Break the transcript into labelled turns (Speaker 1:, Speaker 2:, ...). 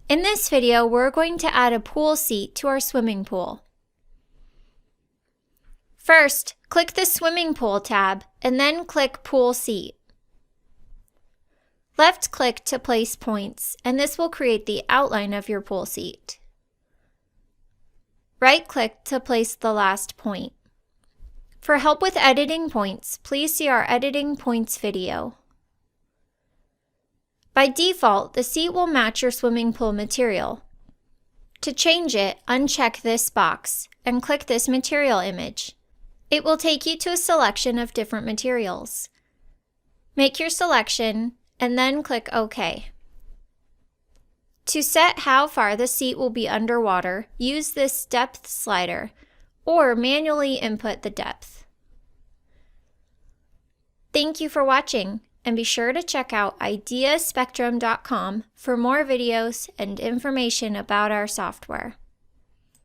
Speaker 1: In this video, we're going to add a pool seat to our swimming pool. First, click the Swimming Pool tab and then click Pool Seat. Left-click to place points, and this will create the outline of your pool seat. Right-click to place the last point. For help with editing points, please see our Editing Points video. By default, the seat will match your swimming pool material. To change it, uncheck this box and click this material image. It will take you to a selection of different materials. Make your selection and then click OK. To set how far the seat will be underwater, use this depth slider or manually input the depth. Thank you for watching, and be sure to check out ideaspectrum.com for more videos and information about our software.